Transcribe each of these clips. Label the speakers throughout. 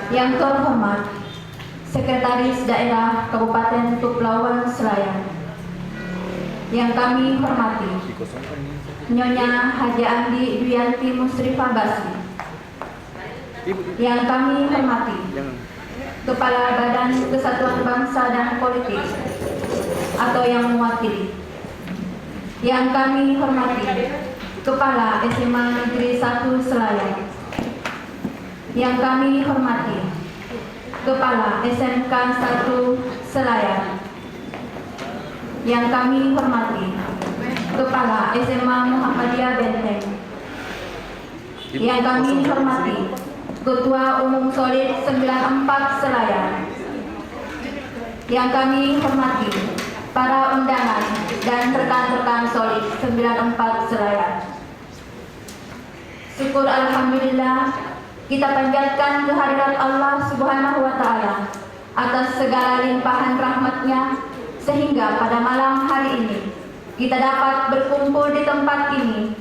Speaker 1: Yang terhormat Sekretaris Daerah Kabupaten Kepulauan Selayar, yang kami hormati Nyonya Haji Andi Duyanti Musrifah Basri, yang kami hormati Kepala Badan Kesatuan Bangsa dan Politik atau yang mewakili, yang kami hormati Kepala SMA Negeri 1 Selayar, yang kami hormati Kepala SMK 1 Selayar, yang kami hormati Kepala SMA Muhammadiyah Benteng, yang kami hormati Ketua Umum Solid 94 Selayar, yang kami hormati para undangan dan rekan-rekan Solid 94 Selayar. Syukur alhamdulillah kita panjatkan kehadirat Allah Subhanahu wa Ta'ala atas segala limpahan rahmat-Nya, sehingga pada malam hari ini kita dapat berkumpul di tempat ini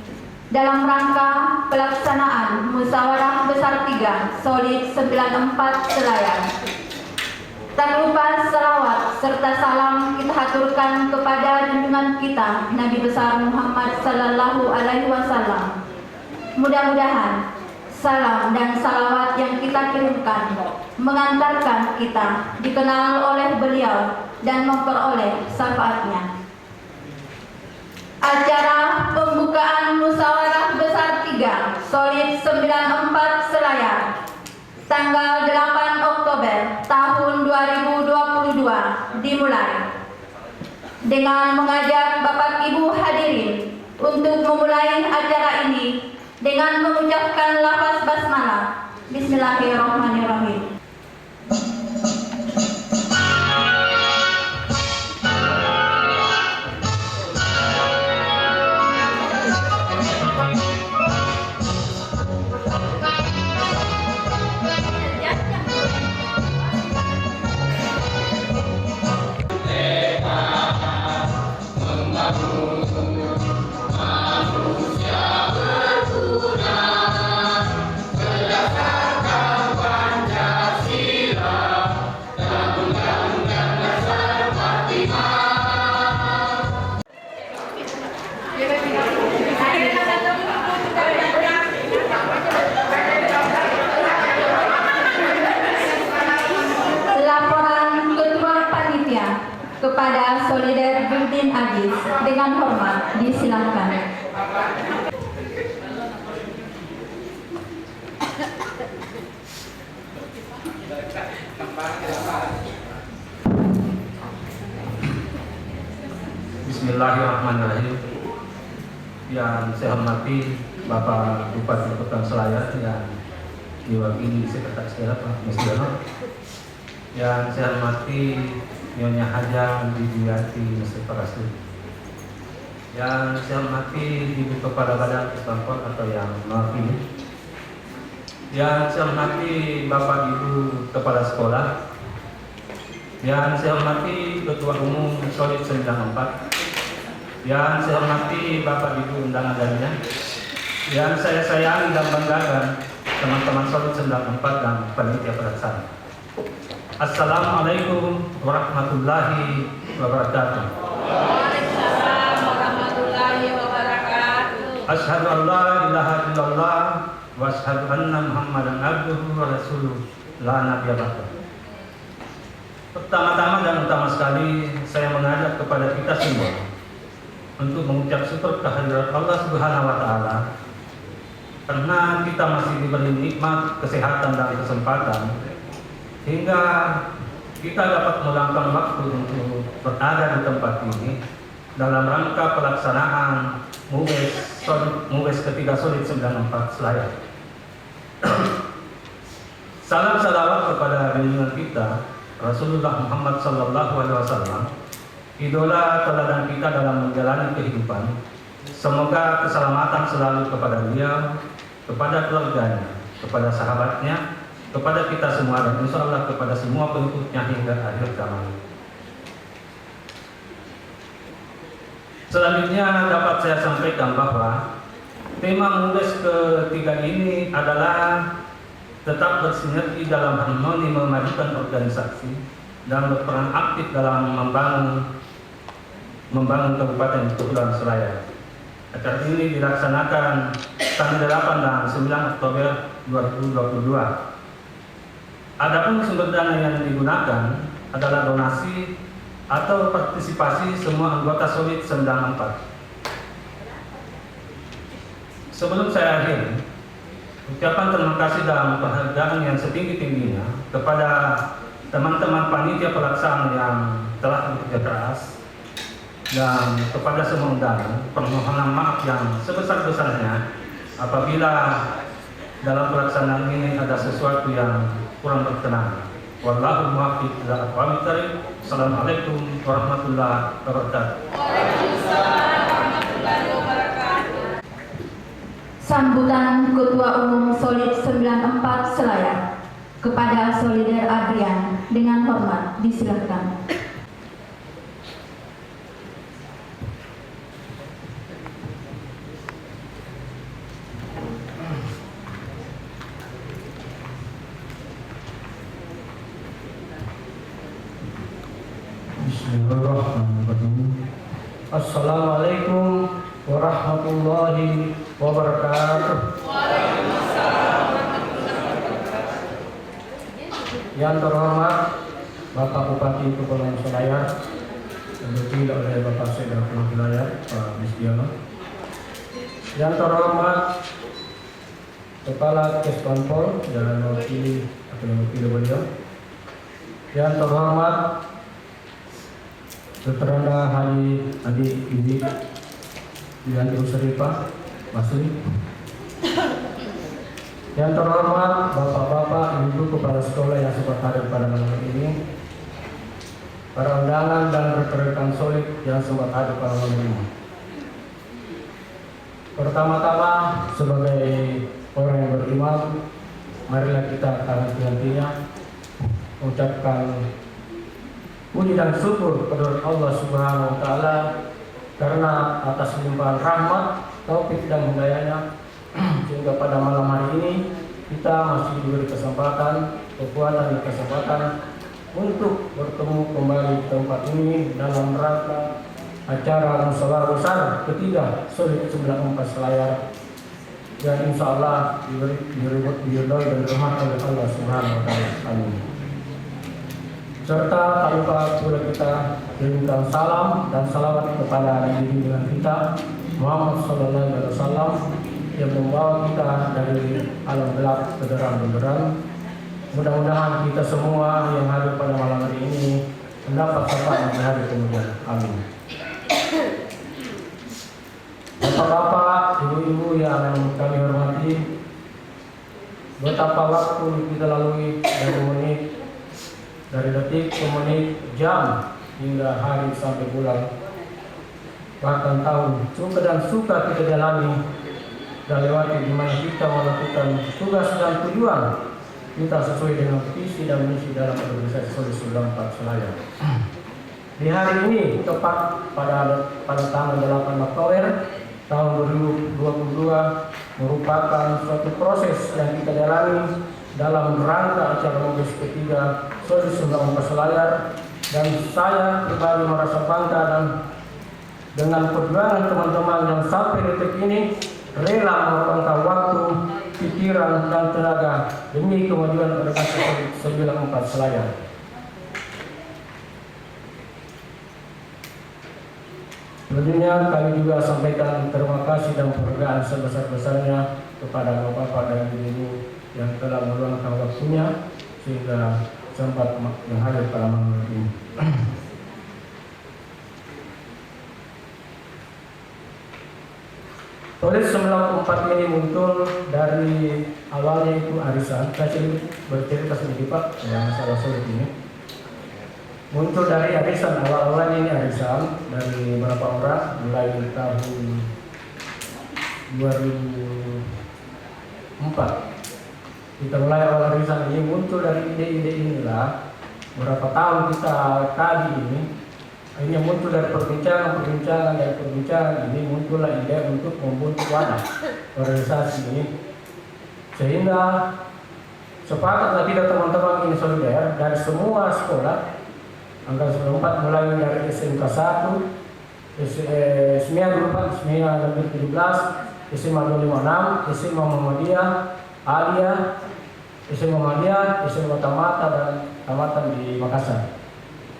Speaker 1: dalam rangka pelaksanaan Musyawarah Besar 3 Solid 94 Selayar. Tak lupa salawat serta salam kita haturkan kepada junjungan kita Nabi besar Muhammad sallallahu alaihi wasallam. Mudah-mudahan salam dan salawat yang kita kirimkan mengantarkan kita dikenal oleh beliau dan memperoleh syafaatnya. Acara pembukaan Musyawarah Besar 3 Solid 94 Selayar tanggal 8 Oktober tahun 2022 dimulai dengan mengajak Bapak Ibu hadirin untuk memulai acara ini dengan mengucapkan lafaz basmalah. Bismillahirrahmanirrahim. Kepada Solider Budin Aziz dengan hormat disilakan.
Speaker 2: Bismillahirrahmanirrahim. Yang saya hormati Bapak Bupati Kota Selayar yang diwakili Sekretaris Daerah Pak Musdiono, yang saya hormati Nyonya Haji Andi Duyanti Musrifah Basri, yang saya hormati Ibu Kepala Badan Kesatuan atau yang mewakili, yang saya hormati Bapak Ibu Kepala Sekolah, yang saya hormati Ketua Umum Solid 94, yang saya hormati Bapak Ibu undangan lainnya, yang saya sayangi dan banggakan teman-teman Solid 94 dan panitia pelaksana. Assalamualaikum warahmatullahi wabarakatuh.
Speaker 3: Waalaikumsalam warahmatullahi wabarakatuh.
Speaker 2: Asyhadu an la ilaha illallah wa asyhadu anna Muhammadan abduhu wa rasuluh la nabiyya ba'dahu. Pertama-tama dan utama sekali saya mengajak kepada kita semua untuk mengucap syukur kehadirat Allah Subhanahu wa Ta'ala karena kita masih diberi nikmat kesehatan dan kesempatan hingga kita dapat meluangkan waktu untuk berada di tempat ini dalam rangka pelaksanaan MUBES ketiga Solid 94 Selayar. Salam salawat kepada junjungan kita Rasulullah Muhammad sallallahu alaihi wasallam, idola teladan kita dalam menjalani kehidupan. Semoga keselamatan selalu kepada beliau, kepada keluarganya, kepada sahabatnya, kepada kita semua, dan insya Allah kepada semua pengikutnya hingga akhir zaman. Selanjutnya dapat saya sampaikan bahwa tema MUBES ketiga ini adalah tetap bersinergi dalam harmoni memajukan organisasi dan berperan aktif dalam membangun Kabupaten Kepulauan Selayar. Acara ini dilaksanakan tanggal 8 dan 9 Oktober 2022. Adapun sumber dana yang digunakan adalah donasi atau partisipasi semua anggota Solid 94. Sebelum saya akhiri, ucapan terima kasih dan penghargaan yang setinggi-tingginya kepada teman-teman panitia pelaksana yang telah bekerja keras, dan kepada semua undangan permohonan maaf yang sebesar-besarnya apabila dalam pelaksanaan ini ada sesuatu yang kurang berkenan. Wallahul muwaffiq ila aqwamit thoriq. Assalamualaikum warahmatullahi wabarakatuh.
Speaker 3: Waalaikumsalam warahmatullahi wabarakatuh.
Speaker 1: Sambutan Ketua Umum Solid 94 Selayar kepada Solider Adrian dengan hormat disilakan.
Speaker 4: Bismillahirrahmanirrahim. Assalamualaikum warahmatullahi wabarakatuh. Yang terhormat Bapak Bupati Kepulauan Selayar, yang dipilih oleh Bapak Sekda Kepulauan Selayar, Pak Misdiono. Yang terhormat Kepala Kespanpol dan wakili beliau. Yang terhormat Dr. Haji Adi Ibi Wianti Usrifah Masri. Yang terhormat Bapak-bapak, Ibu kepala sekolah yang sempat hadir pada malam ini, para undangan dan rekan-rekan Solid yang sempat hadir pada malam ini. Pertama-tama, sebagai orang yang beriman, marilah kita hati-hatinya mengucapkan puji dan syukur kepada Allah Subhanahu wa Ta'ala karena atas limpahan rahmat, taufik dan hidayahnya sehingga pada malam hari ini kita masih diberi kesempatan, kekuatan dan kesempatan untuk bertemu kembali di tempat ini dalam rangka acara musyawarah besar ketiga Solid 94 Selayar dan insya Allah diridhoi dan dirahmati oleh Allah Subhanahu wa Ta'ala. Amin. Serta tak lupa pula kita kirimkan salam dan salawat kepada Nabi junjungan kita Muhammad Sallallahu Alaihi Wasallam yang membawa kita dari alam gelap ke terang benderang. Mudah-mudahan kita semua yang hadir pada malam hari ini mendapat syafaat di hari kemudian. Amin. Bapak-bapak, ibu-ibu yang kami hormati, betapa waktu kita lalui dari menit, dari detik ke menit, jam hingga hari sampai bulan, bahkan tahun, suka dan suka kita jalani dan lewati di mana kita melakukan tugas dan tujuan kita sesuai dengan visi dan misi dalam organisasi Solid 94 Selayar. Di hari ini tepat pada tanggal 8 Oktober tahun 2022 merupakan suatu proses yang kita jalani dalam rangka acara Mobis ketiga Solid 94 Selayar, dan saya pribadi merasa bangga dan dengan perjuangan teman-teman yang sampai detik ini rela mengorbankan waktu, pikiran dan tenaga demi kemajuan organisasi Solid 94 Selayar. Selanjutnya kami juga sampaikan terima kasih dan penghargaan sebesar-besarnya kepada bapak-bapak dan ibu yang telah meluangkan waktunya sehingga sempat hadir pada malam ini. Solid 94 ini muncul dari awalnya itu arisan. Saya bercerita sedikit Pak yang masalah Solid ini. Muncul dari arisan, awal-awalnya ini arisan dari beberapa orang mulai tahun 2004. Kita mulai awal arisan ini muncul dari ide-ide inilah. Beberapa tahun kita kaji ini, akhirnya muncul dari perbincangan ini muncullah ide untuk membentuk wadah organisasi ini, sehingga Sepakatlah kita teman-teman ini solidar dari semua sekolah angkatan 94 mulai dari SMK 1, SMIA Grupa, SMIA Negeri 17, SMA 256, SMA Muhammadiyah, Alia, SMA Muhammadiyah, SMA Tamata dan Tamatan di Makassar.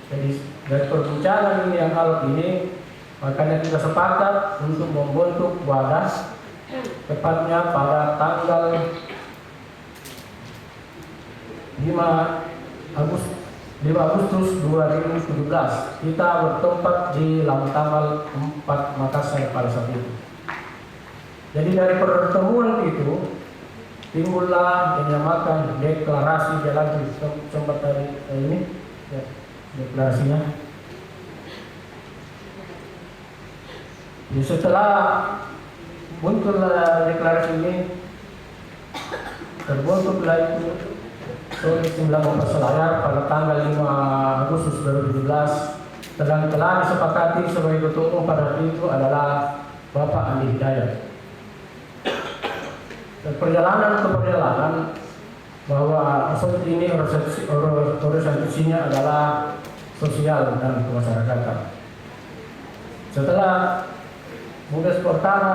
Speaker 4: Jadi dari perbincangan ini yang kalau ini makanya kita sepakat untuk membentuk wadah tepatnya pada tanggal 5 Agustus 2017 kita bertempat di Lantamal 4 Makassar pada saat itu. Jadi dari pertemuan itu timbullah yang dinamakan deklarasi jalan sempat tadi ini ya, deklarasinya. Jadi setelah muncul deklarasi ini terbentuklah itu Solid 19 Selayar pada tanggal 5 Agustus 2017 telah disepakati sebagai ketua umum pada hari itu adalah Bapak Andi Hidayat. Dan perjalanan bahwa Solid ini organisasinya adalah sosial dan kemasyarakatan. Setelah Mudes pertama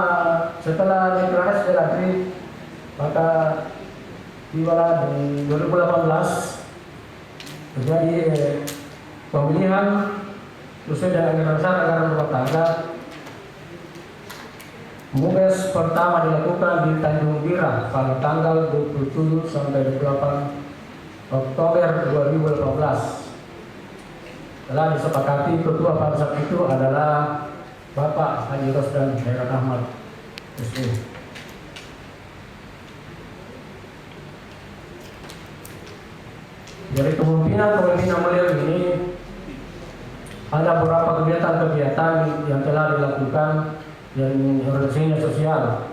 Speaker 4: setelah deklarasi dilatih maka tibalah di 2018 terjadi pemilihan sesuai dengan anggaran besar anggaran rumah tangga. Mudes pertama dilakukan di Tanjung Bira pada tanggal 27 sampai 28 Oktober 2018. Telah disepakati ketua pada saat itu adalah Bapak Haji Rosdan Heran Ahmad SE. Dari kepemimpinan beliau ini ada beberapa kegiatan-kegiatan yang telah dilakukan yang organisasinya sosial.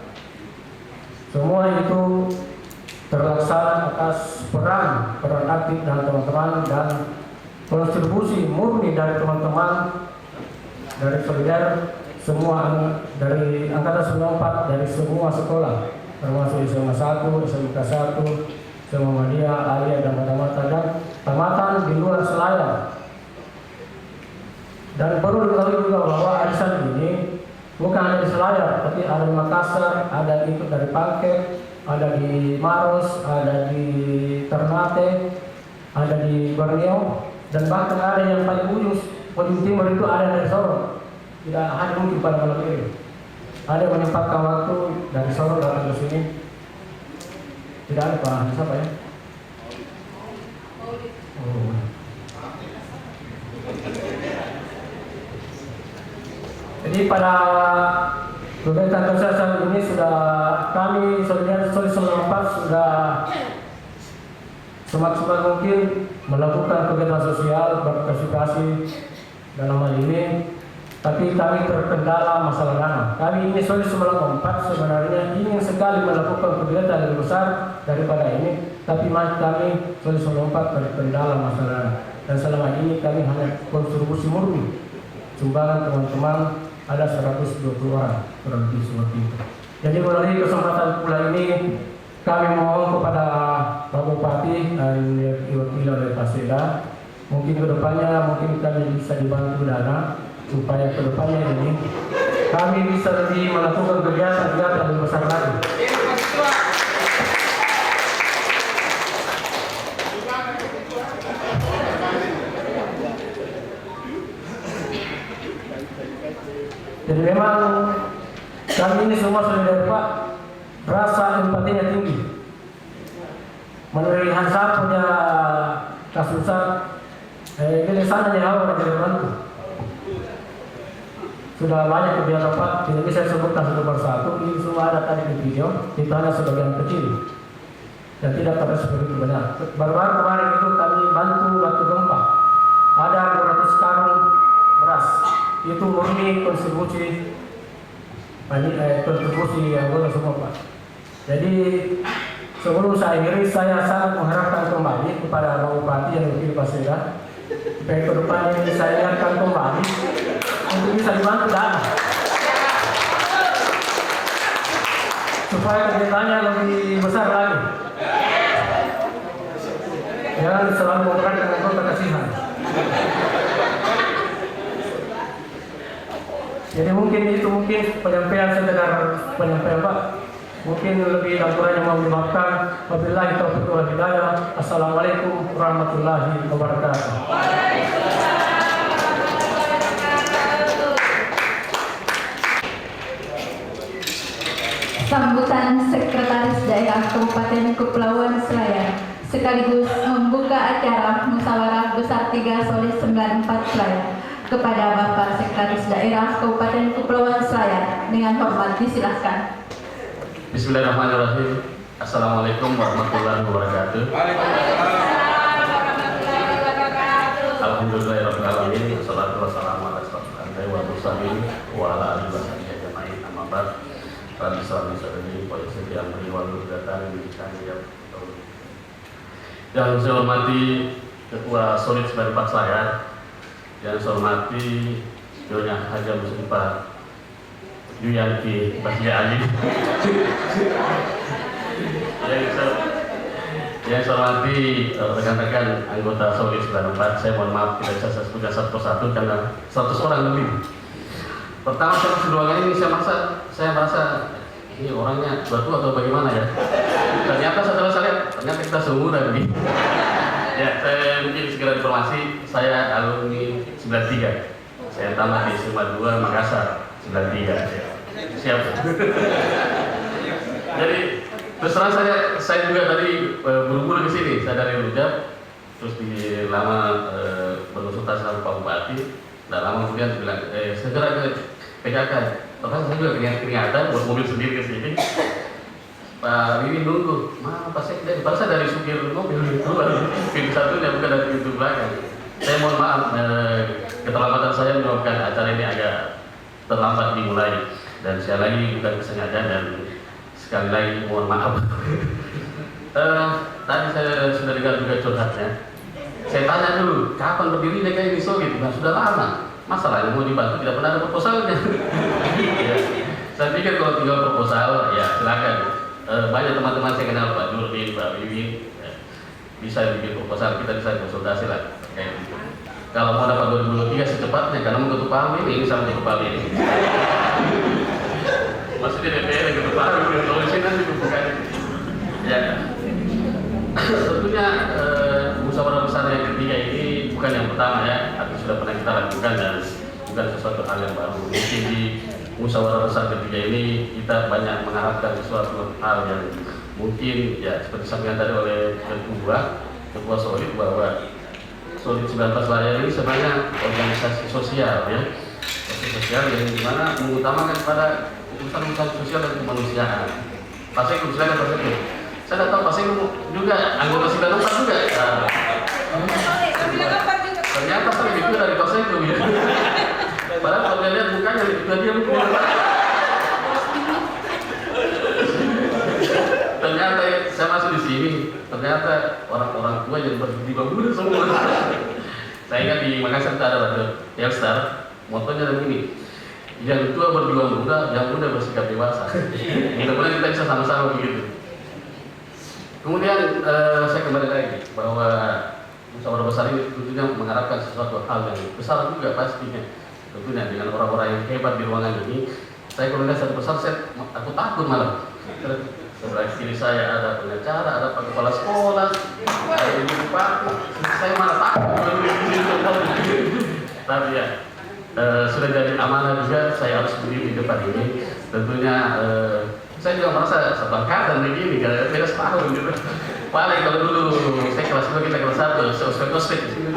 Speaker 4: Semua itu terlaksana atas peran aktif dan teman-teman dan kontribusi murni dari teman-teman dari solidar semua dari angkatan 94 dari semua sekolah termasuk SMA 1, SMK 1, SMA Muhammadiyah, Alia dan Tamatan di luar Selayar. Dan perlu diketahui juga bahwa arisan ini bukan hanya di Selayar, tapi ada di Makassar, ada ikut dari Pangkep, ada di Maros, ada di Ternate, ada di Borneo, dan bahkan ada yang paling ujung timur itu ada dari Sorong. Tidak ada mungkin pada malam ini. Ada yang menyempatkan waktu dari Sorong datang ke sini. Tidak ada Pak, siapa ya? Oh. Jadi pada kegiatan sosial ini sudah kami Solid 94 sudah semaksimal mungkin melakukan kegiatan sosial berpartisipasi dalam hal ini. Tapi kami terkendala masalah dana. Kami ini Solid 94 sebenarnya ingin sekali melakukan kegiatan lebih besar daripada ini, tapi kami Solid 94 terkendala masalah dana. Dan selama ini kami hanya kontribusi murni. Sumbangan teman-teman ada 120 orang kurang lebih seperti itu. Jadi melalui kesempatan pula ini kami mohon kepada Pak Bupati dan diwakili oleh Pak Seda, mungkin kedepannya mungkin kami bisa dibantu dana supaya kedepannya ini kami bisa lebih melakukan kegiatan-kegiatan lebih besar lagi. Jadi memang kami ini semua solidar Pak, rasa empatinya tinggi. Menurut Hansa punya kasusan, ini sana nyawa menjadi bantu. Sudah banyak kegiatan Pak, tidak bisa sebutkan satu persatu. Ini semua ada tadi di video, itu hanya sebagian kecil dan tidak pada seperti itu benar. Baru-baru kemarin itu kami bantu waktu gempa, ada 200 karung beras. Itu murni kontribusi yang boleh semua Pak. Jadi sebelum saya akhiri, saya sangat mengharapkan kembali kepada Bapak Bupati yang lebih Pak Seda, supaya ke depan ini saya ingatkan kembali untuk bisa dibantu dana, supaya kegiatannya lebih besar lagi. Jangan selalu memperankan anggota kasihan. Jadi mungkin itu penyampaian sekedar penyampaian Pak. Mungkin lebih dan kurangnya mohon dimaafkan. Wabillahi taufiq wal hidayah. Assalamualaikum warahmatullahi wabarakatuh.
Speaker 1: Sambutan Sekretaris Daerah Kabupaten Kepulauan Selayar sekaligus membuka acara Musyawarah Besar 3 Solid 94 Selayar kepada Bapak Sekretaris Daerah Kabupaten Kepulauan Selayar dengan hormat disilahkan.
Speaker 5: Bismillahirrahmanirrahim. Assalamualaikum warahmatullahi wabarakatuh. Alhamdulillahirabbil alamin. Wassalatu wassalamu ala asyrofil anbiya'i wal mursalin wa ala alihi washabihi ajmain. Amma ba'd. Rabbi shrah li sadri wa yassir li amri wahlul 'uqdatam min lisani yafqahu qawli. Yang saya hormati Ketua Solid 94 Selayar, yang saya hormati Nyonya Haja Muslimah Yuyanti Basya Ali, yang saya hormati rekan-rekan anggota Solid 94. Saya mohon maaf tidak bisa saya sebutkan satu persatu karena 100 orang lebih. Pertama saya kedua kali ini saya merasa ini orangnya tua atau bagaimana ya. Ternyata setelah saya lihat ternyata kita seumuran ini. Ya, saya mungkin segera informasi, saya alumni 93. Saya tamat di SMA 2 Makassar 93. Siap. Jadi terus terang saya juga tadi buru-buru ke sini. Saya dari Rujak, terus di lama berkonsultasi sama Pak Bupati. Dan lama kemudian bilang segera ke PKK. Bahkan saya juga kelihatan buat mobil sendiri ke sini. Pak Wiwin nunggu, mana Pak Sekda? Saya dari supir mobil keluar, pintu satunya bukan dari pintu belakang. Saya mohon maaf, keterlambatan saya menyebabkan acara ini agak terlambat dimulai. Dan sekali lagi bukan kesengajaan dan sekali lagi mohon maaf. Tadi saya sudah dengar juga curhatnya. Saya tanya dulu, kapan berdirinya kayak ini Solid? Nah, sudah lama. Masalahnya mau dibantu tidak pernah ada proposalnya. Ya. Saya pikir kalau tinggal proposal, ya silakan. Banyak teman-teman saya kenal, Pak Nurdin, Pak Wiwin, ya, bisa bikin proposal, kita bisa konsultasi lah. Kayak gitu. Kalau mau dapat 2023 secepatnya, karena mau ketua Palu ini sama ketua Palu ini. Maksudnya DPR yang ketua Palu, kalau sini nanti bukan. Ya, tentunya musyawarah besar yang ketiga ini bukan yang pertama ya, atau sudah pernah kita lakukan dan bukan sesuatu hal yang baru. Mungkin di musyawarah besar ketiga ini kita banyak mengharapkan sesuatu hal yang mungkin ya seperti disampaikan tadi oleh Ketua Solid bahwa Solid 19 Selayar ini sebenarnya organisasi sosial ya, organisasi sosial yang dimana mengutamakan pada urusan-urusan sosial dan kemanusiaan. Pasal itu silakan Pak Sekda. Saya tidak tahu pasal juga anggota 94 juga. Ternyata saya lebih tua dari pasal itu. Ya. Padahal kalau lihat mukanya lebih tua dia mungkin. Ternyata saya masuk di sini, ternyata orang-orang tua yang berdiri muda semua. Saya ingat di Makassar ada Radio Telstar, motonya begini, yang tua berjuang muda, yang muda bersikap dewasa. Mudah-mudahan kita bisa sama-sama begitu. Kemudian saya kembali lagi bahwa musyawarah besar ini tentunya mengharapkan sesuatu hal yang besar juga pastinya. Tentunya dengan orang-orang yang hebat di ruangan ini, saya kalau lihat satu besar, aku takut malah. Sebelah kiri saya ada pengacara, ada pak kepala sekolah, ada ibu bupati. Saya malah takut. Tapi ya sudah jadi amanah juga. Saya harus berdiri di depan ini. Tentunya saya juga merasa satu angkatan begini, karena beda setahun gitu. Paling kalau dulu saya kelas 2 kita kelas 1, ospek-ospek di sini.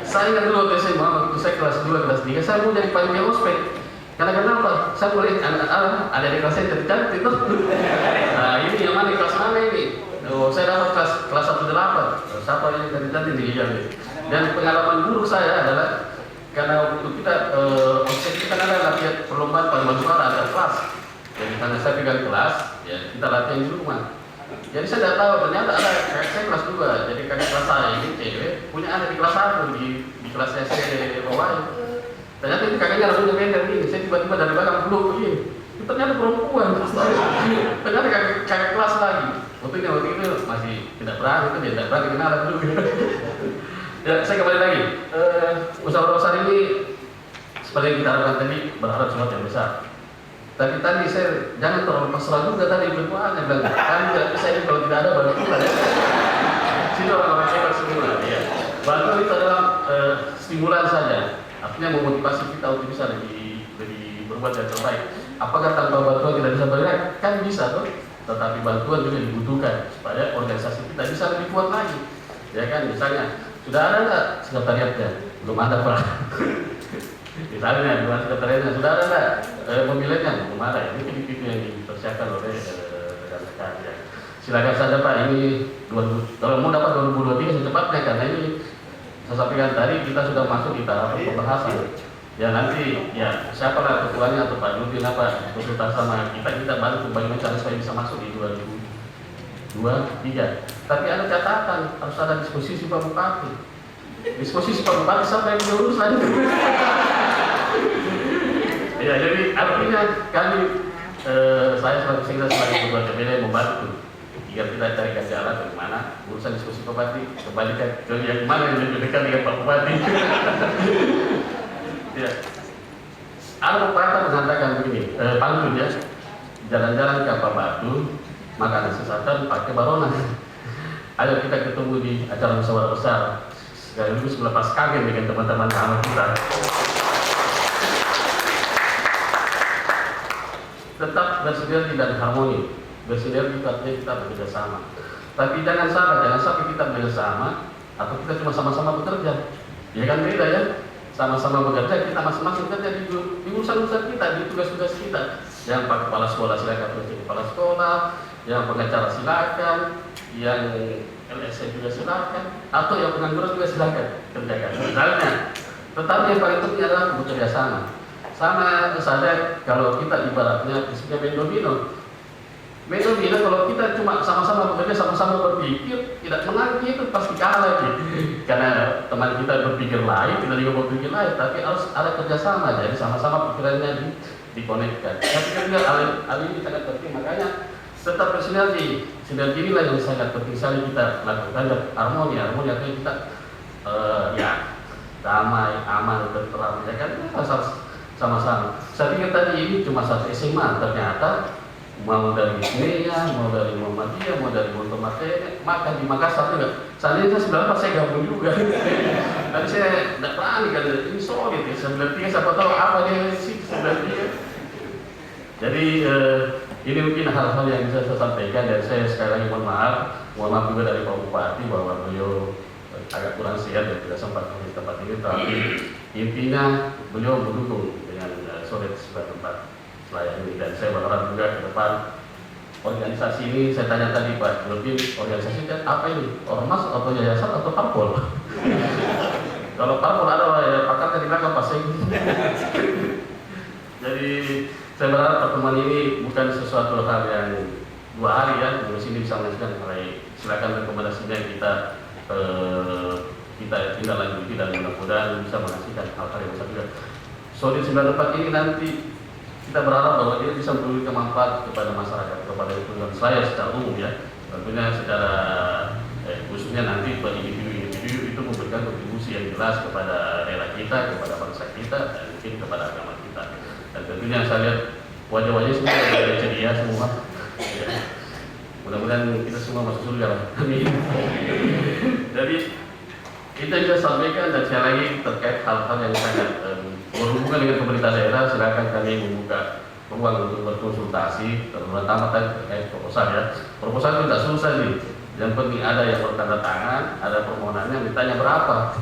Speaker 5: Saya ingat dulu waktu SMA, waktu saya kelas 2, kelas 3, saya mau jadi panitia ospek. Karena kenapa? Saya boleh ada di kelas saya cantik itu. Nah ini yang mana kelas mana ini? Oh, saya dapat kelas 18. Siapa yang cantik di Jambi? Dan pengalaman buruk saya adalah karena waktu kita ospek kita kan ada latihan perlombaan paduan suara ada kelas. Jadi karena saya pegang kelas, ya kita latihan di rumah. Jadi saya tidak tahu ternyata ada kakak saya kelas 2. Jadi kakak kelas saya ini cewek punya anak di kelas 1 di kelas saya bawah. Ternyata itu kakaknya rambutnya pendek ini. Saya tiba-tiba dari belakang peluk begini. Ternyata perempuan. Ternyata kakak kelas lagi. Tentunya waktu itu masih tidak berani, itu dia tidak berani kenalan dulu. Ya, saya kembali lagi. Musyawarah besar ini seperti yang kita harapkan tadi, berharap sesuatu yang besar. Tapi tadi saya jangan terlalu pasrah juga tadi berdoanya bilang kan tidak bisa ini kalau tidak ada bantuan ya. Sini orang-orang hebat semua ya. Bantuan itu adalah stimulan saja, artinya memotivasi kita untuk bisa lebih berbuat yang terbaik. Apakah tanpa bantuan kita bisa bergerak? Kan bisa tuh. Tetapi bantuan juga dibutuhkan supaya organisasi kita bisa lebih kuat lagi. Ya kan, misalnya sudah ada nggak sekretariatnya? Belum ada Pak. Misalnya di sekretariatnya sudah ada nggak mobilnya? Belum ada. Ini titik-titik yang dipersiapkan oleh rekan-rekan ya. Silakan saja Pak, ini kalau mau dapat 2023 secepatnya karena ini saya sampaikan tadi kita sudah masuk di tahap pembahasan. Ya nanti ya siapa lah ketuanya atau Pak Nurdin apa konsultasi sama kita bantu bagaimana cara supaya bisa masuk di 2023. Tapi ada catatan, harus ada diskusi Pak Bupati. Diskusi Pak Bupati siapa yang diurus lagi? Ya jadi artinya kami saya sebagai sekretariat sebagai ketua DPD membantu agar kita carikan jalan bagaimana urusan diskusi Pak Bupati kembalikan ke yang mana yang lebih dekat dengan Pak Bupati. Ya. Ada pepatah mengatakan begini, pantun ya, jalan-jalan ke apa batu, makanan sesatan pakai barona. Ayo kita ketemu di acara musyawarah besar, sekaligus melepas kangen dengan teman-teman sama kita. Tetap bersinergi dan harmoni, bersinergi artinya kita bekerja sama. Tapi jangan sampai kita bekerja sama atau kita cuma sama-sama bekerja. Ya kan beda ya. Sama-sama bekerja, kita masing-masing kerja di urusan-urusan kita, di tugas-tugas kita. Yang Pak Kepala Sekolah silakan menjadi Kepala Sekolah, yang pengacara silakan, yang LSM juga silakan, atau yang pengangguran juga silakan kerjakan. Misalnya, tetapi yang paling penting adalah bekerja sama. Sama saja kalau kita ibaratnya prinsipnya main domino. Main domino kalau kita cuma sama-sama bekerja, sama-sama berpikir, tidak menang itu pasti kalah gitu. Karena teman kita berpikir lain, kita juga berpikir lain, tapi harus ada kerjasama, jadi sama-sama pikirannya dikonekkan. Saya pikir hal ini sangat penting, makanya tetap bersinergi. Sinergi inilah yang sangat penting sekali kita lakukan. Harmoni artinya kita ya damai, aman, tentram, ya kan sama-sama. Saya pikir tadi ini cuma satu SMA, ternyata mau dari Ismenya, mau dari Muhammadiyah, mau dari Montomatene, maka di Makassar juga. Seandainya saya 94 saya gabung juga. Tapi saya tidak berani karena ini solid ya. 93 siapa tahu apa dia sih 93. Jadi ini mungkin hal-hal yang bisa saya sampaikan dan saya sekali lagi mohon maaf juga dari Pak Bupati bahwa beliau agak kurang sehat dan tidak sempat di tempat ini. Tapi intinya beliau mendukung dengan solid sebagai tempat ini dan saya berharap juga ke depan organisasi ini. Saya tanya tadi Pak Nurdin, organisasi apa ini? Ormas atau yayasan atau parpol? Kalau parpol ada ya pakarnya di belakang pasang. Jadi saya berharap pertemuan ini bukan sesuatu hal yang 2 hari ya, di sini bisa menghasilkan mulai silakan rekomendasinya kita tindak lanjuti dan mudah-mudahan bisa menghasilkan hal-hal yang besar juga. Solid 94 ini nanti kita berharap bahwa dia bisa memberikan manfaat kepada masyarakat, kepada lingkungan saya secara umum ya. Tentunya secara khususnya nanti bagi individu-individu itu memberikan kontribusi yang jelas kepada daerah kita, kepada bangsa kita, dan mungkin kepada agama kita. Dan tentunya saya lihat wajah-wajah semua dari ceria semua. Ya. Mudah-mudahan kita semua masuk surga. Amin. Jadi kita bisa sampaikan dan sekali lagi terkait hal-hal yang sangat berhubungan dengan pemerintah daerah, silakan kami membuka ruang untuk berkonsultasi, terutama tadi terkait proposal ya. Proposal itu tidak susah nih, yang penting ada yang bertanda tangan, ada permohonannya, mintanya berapa,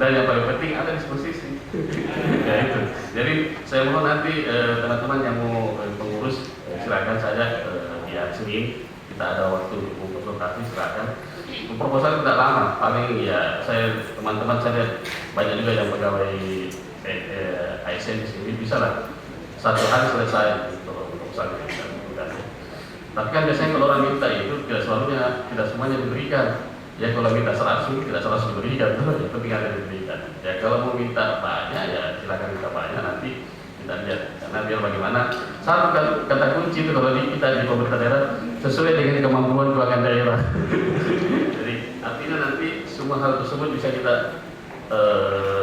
Speaker 5: dan yang paling penting ada disposisi. Ya itu. Jadi saya mohon nanti teman-teman yang mau pengurus silakan saja di hari Senin kita ada waktu untuk konsultasi, silakan. Proposal tidak lama, paling ya teman-teman saya lihat banyak juga yang pegawai ASN di sini bisa lah 1 hari selesai untuk proposalnya. Tapi kan biasanya kalau orang minta itu tidak semuanya diberikan. Ya kalau minta 100 tidak 100 diberikan, yang penting ada diberikan. Ya kalau mau minta banyak ya silakan minta banyak, nanti kita lihat karena biar bagaimana Satu kata kunci itu kalau kita di pemerintah daerah sesuai dengan kemampuan keuangan daerah. Jadi artinya nanti semua hal tersebut bisa kita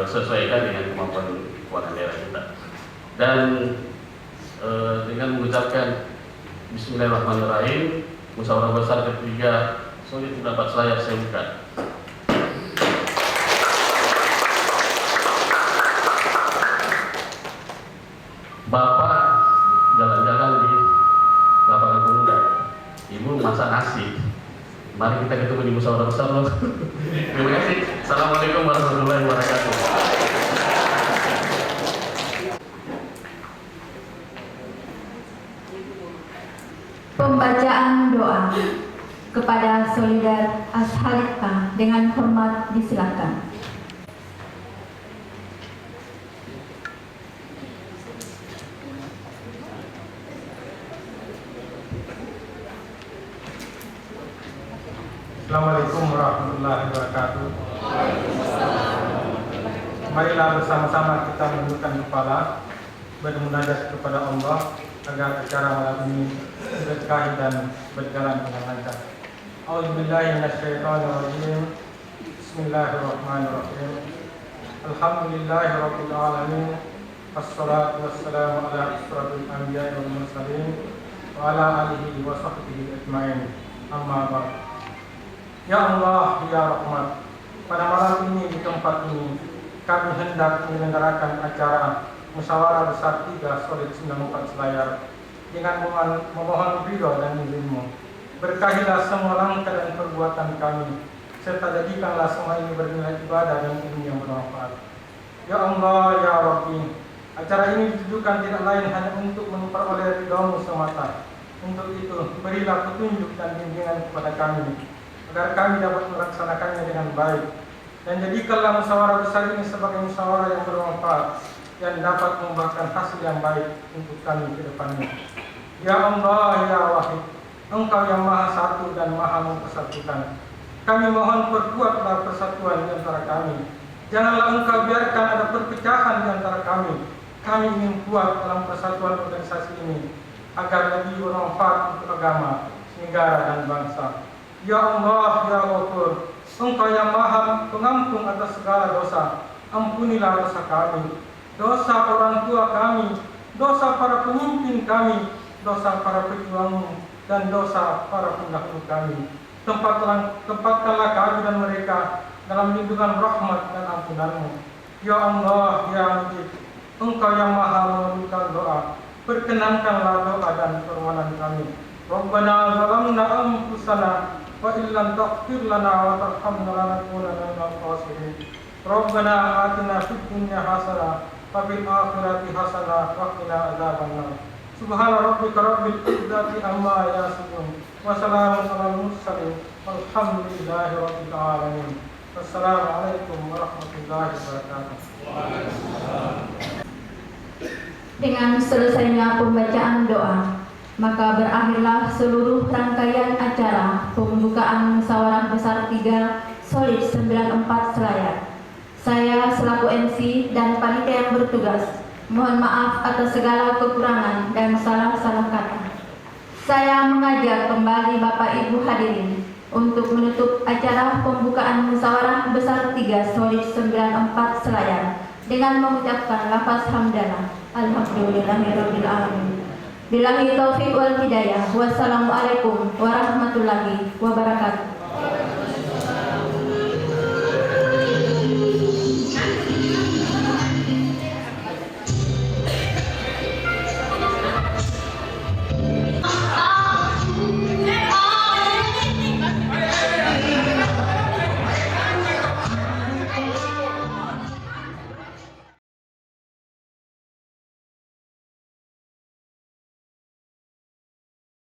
Speaker 5: sesuaikan dengan kemampuan keuangan daerah kita. Dan dengan mengucapkan Bismillahirrahmanirrahim, musyawarah besar ketiga solid pendapat selayar saya buka. Bapak jalan-jalan di lapangan pemuda, Ibu masak nasi. Mari kita ketemu di musyawarah besar loh. Terima kasih. Assalamualaikum warahmatullahi wabarakatuh.
Speaker 1: Pembacaan doa kepada Solidar Ashalika dengan hormat disilakan.
Speaker 4: Assalamualaikum warahmatullahi wabarakatuh. Marilah bersama-sama kita menundukkan kepala, bermunajat kepada Allah agar acara malam ini berkah dan berjalan dengan lancar. A'udzubillahi minasyaitonirrajim. Bismillahirrahmanirrahim. Alhamdulillahirabbil alamin. Wassalatu wassalamu ala asyrafil anbiya'i wal mursalin wa ala alihi wa sahbihi ajmain. Amma ba'd. Ya Allah, ya Rahmat, pada malam ini di tempat ini kami hendak menyelenggarakan acara musyawarah besar 3 Solid 94 Selayar dengan memohon ridho dan izin-Mu. Berkahilah semua langkah dan perbuatan kami, serta jadikanlah semua ini bernilai ibadah dan ilmu yang bermanfaat. Ya Allah, ya Rabbi, acara ini ditujukan tidak lain hanya untuk memperoleh ridho-Mu semata. Untuk itu, berilah petunjuk dan bimbingan kepada kami, agar kami dapat melaksanakannya dengan baik. Dan jadikanlah musyawarah besar ini sebagai musyawarah yang bermanfaat, yang dapat membuahkan hasil yang baik untuk kami ke depannya. Ya Allah, ya Wahid, Engkau yang Maha Satu dan Maha Mempersatukan. Kami mohon perkuatlah persatuan di antara kami. Janganlah Engkau biarkan ada perpecahan di antara kami. Kami ingin kuat dalam persatuan organisasi ini, agar lebih bermanfaat untuk agama, negara dan bangsa. Ya Allah, ya Ghafur, Engkau yang Maha Pengampun atas segala dosa. Ampunilah dosa kami, dosa orang tua kami, dosa para pemimpin kami, dosa para pejuang dan dosa para pendahulu kami. Tempatkanlah kami dan mereka dalam lindungan rahmat dan ampunan-Mu. Ya Allah, ya Mujib, Engkau yang Maha mengabulkan doa, perkenankanlah doa dan permohonan kami. Rabbana zalamna anfusana wa illam taghfir lana wa tarhamna lanakunanna minal khasirin. Rabbana atina fid dunya hasanah wa fil akhirati hasanah wa qina adzabannar. Subhana rabbika rabbil izzati amma yasifun wa salamun alal mursalin walhamdulillahi rabbil alamin. Wassalamualaikum warahmatullahi wabarakatuh.
Speaker 1: Dengan selesainya pembacaan doa, maka berakhirlah seluruh rangkaian acara pembukaan musyawarah besar 3 Solid 94 Selayar. Saya selaku MC dan panitia yang bertugas mohon maaf atas segala kekurangan dan salah-salah kata. Saya mengajak kembali Bapak Ibu hadirin untuk menutup acara pembukaan musyawarah besar 3 Solid 94 Selayar dengan mengucapkan lafaz hamdalah. Alhamdulillahirabbil alamin. Billahi taufiq wal hidayah. Wassalamualaikum warahmatullahi wabarakatuh.